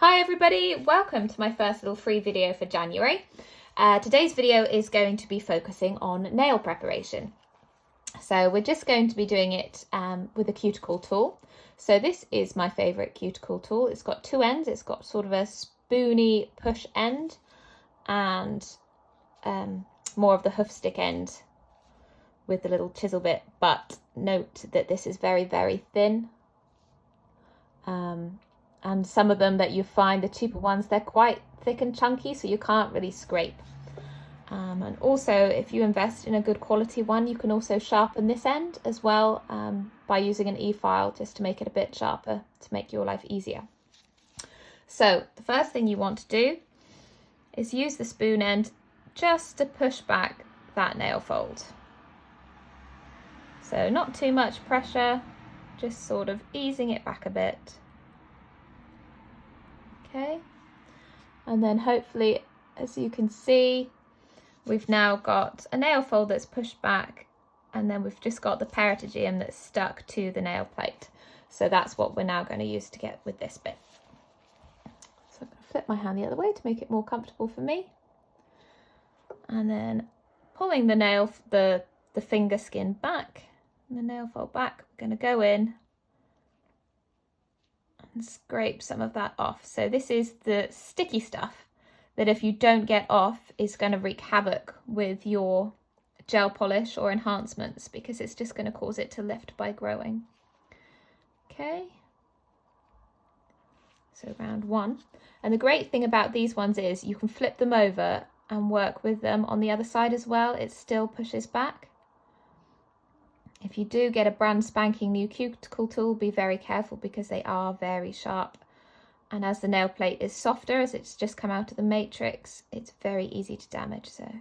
Hi everybody, welcome to my first little free video for January. Today's video is going to be focusing on nail preparation. So we're just going to be doing it with a cuticle tool. So this is my favourite cuticle tool. It's got two ends. It's got sort of a spoony push end and more of the hoof stick end with the little chisel bit, but note that this is very, very thin. And some of them that you find, the cheaper ones, they're quite thick and chunky, so you can't really scrape. And also, if you invest in a good quality one, you can also sharpen this end as well by using an e-file just to make it a bit sharper, to make your life easier. So the first thing you want to do is use the spoon end just to push back that nail fold. So not too much pressure, just sort of easing it back a bit. Okay, and then hopefully, as you can see, we've now got a nail fold that's pushed back, and then we've just got the peritogeum that's stuck to the nail plate. So that's what we're now going to use to get with this bit. So I'm going to flip my hand the other way to make it more comfortable for me. And then pulling the nail, the finger skin back, and the nail fold back, we're going to go in and scrape some of that off. So this is the sticky stuff that if you don't get off is going to wreak havoc with your gel polish or enhancements, because it's just going to cause it to lift by growing. Okay, so round one. And the great thing about these ones is you can flip them over and work with them on the other side as well. It still pushes back. If you do get a brand spanking new cuticle tool, be very careful because they are very sharp. And as the nail plate is softer, as it's just come out of the matrix, it's very easy to damage. So,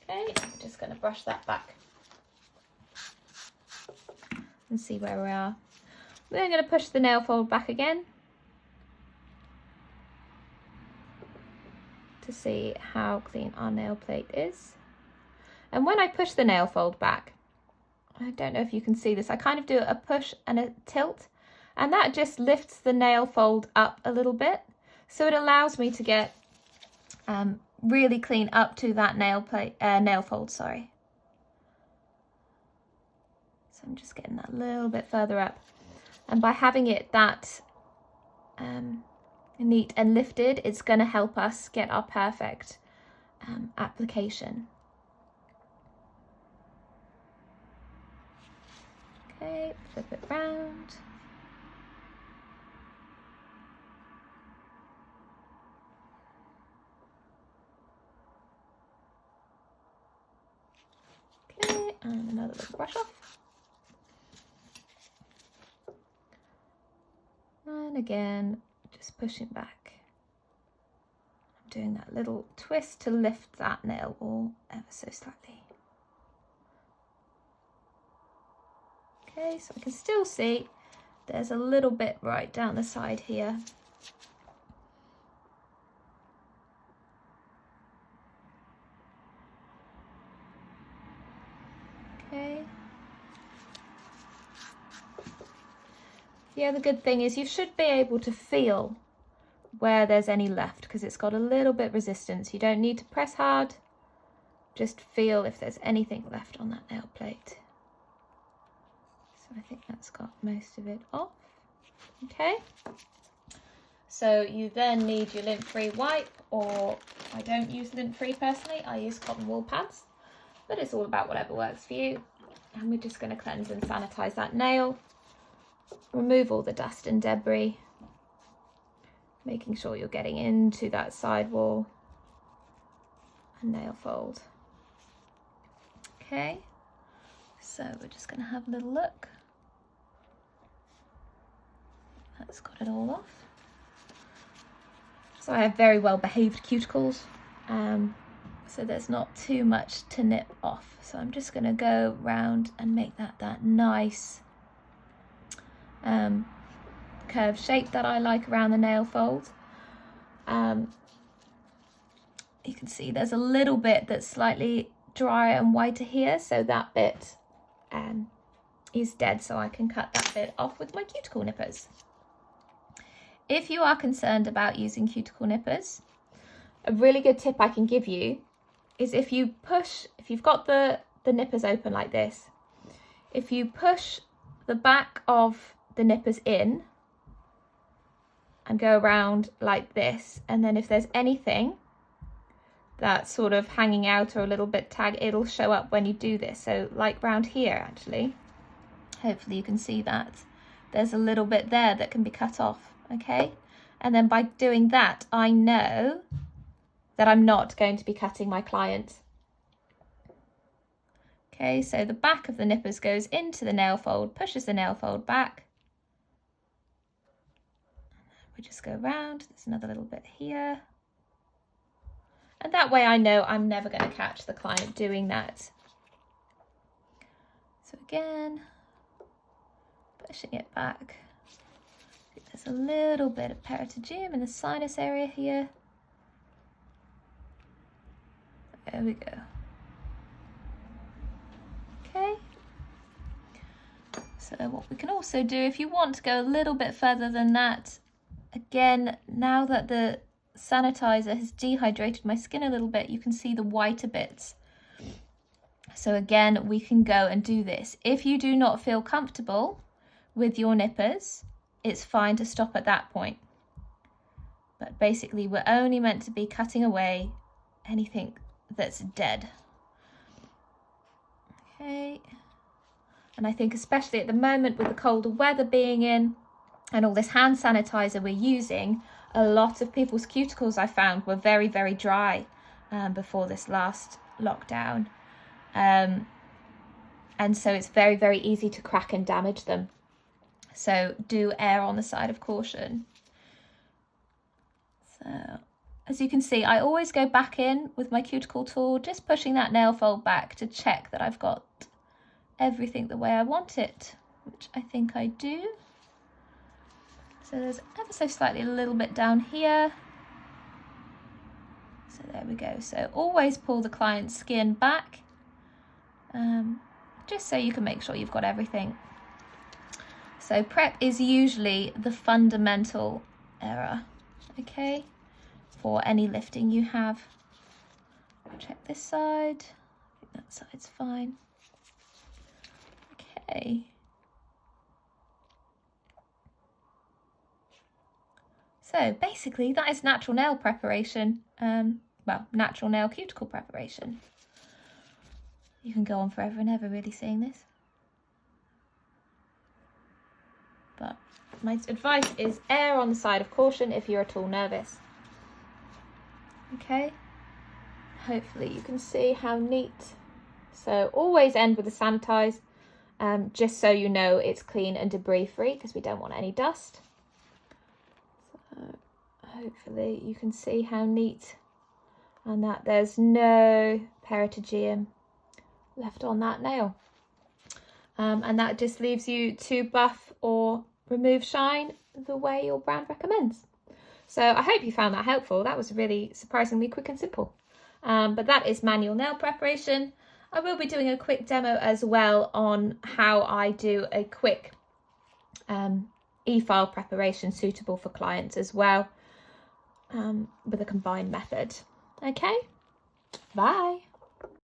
okay, I'm just going to brush that back and see where we are. Then I'm going to push the nail fold back again to see how clean our nail plate is. And when I push the nail fold back, I don't know if you can see this, I kind of do a push and a tilt, and that just lifts the nail fold up a little bit. So it allows me to get really clean up to that nail fold, sorry. So I'm just getting that a little bit further up. And by having it that neat and lifted, it's going to help us get our perfect application. Okay, flip it round. Okay, and another little brush off. And again, just pushing back. I'm doing that little twist to lift that nail all ever so slightly. Okay, so I can still see there's a little bit right down the side here. Okay. The other good thing is you should be able to feel where there's any left, because it's got a little bit resistance. You don't need to press hard, just feel if there's anything left on that nail plate. I think that's got most of it off. Okay, so you then need your lint-free wipe, or I don't use lint-free personally, I use cotton wool pads, but it's all about whatever works for you. And we're just going to cleanse and sanitize that nail, remove all the dust and debris, making sure you're getting into that sidewall and nail fold. Okay, so we're just going to have a little look. That's got it all off. So I have very well behaved cuticles, so there's not too much to nip off. So I'm just going to go round and make that nice curved shape that I like around the nail fold. You can see there's a little bit that's slightly drier and whiter here, so that bit is dead, so I can cut that bit off with my cuticle nippers. if you are concerned about using cuticle nippers, a really good tip I can give you is if you've got the nippers open like this, if you push the back of the nippers in and go around like this, and then if there's anything that's sort of hanging out or a little bit it'll show up when you do this. So like round here, actually, hopefully you can see that there's a little bit there that can be cut off, okay? And then by doing that, I know that I'm not going to be cutting my client. Okay, so the back of the nippers goes into the nail fold, pushes the nail fold back. We just go around, there's another little bit here. And that way I know I'm never going to catch the client doing that. So again, pushing it back. There's a little bit of peritogeum in the sinus area here. There we go. Okay. So what we can also do, if you want to go a little bit further than that, again, now that the sanitizer has dehydrated my skin a little bit, you can see the whiter bits. So again, we can go and do this. If you do not feel comfortable with your nippers, it's fine to stop at that point. But basically, we're only meant to be cutting away anything that's dead. Okay. And I think especially at the moment with the colder weather being in and all this hand sanitizer we're using, a lot of people's cuticles I found were very, very dry before this last lockdown. And so it's very, very easy to crack and damage them. So do err on the side of caution. So as you can see, I always go back in with my cuticle tool, just pushing that nail fold back to check that I've got everything the way I want it, which I think I do. So there's ever so slightly a little bit down here. So there we go. So always pull the client's skin back, just so you can make sure you've got everything. So prep is usually the fundamental error, okay, for any lifting you have. Check this side. I think that side's fine. Okay. So basically that is natural nail preparation, well, natural nail cuticle preparation. You can go on forever and ever really saying this. But my advice is err on the side of caution if you're at all nervous. Okay, hopefully you can see how neat. So always end with a sanitize, just so you know it's clean and debris free, because we don't want any dust. So hopefully you can see how neat, and that there's no peritogeum left on that nail. And that just leaves you to buff or remove shine the way your brand recommends. So I hope you found that helpful. That was really surprisingly quick and simple. But that is manual nail preparation. I will be doing a quick demo as well on how I do a quick efile preparation suitable for clients as well, with a combined method. Okay, bye.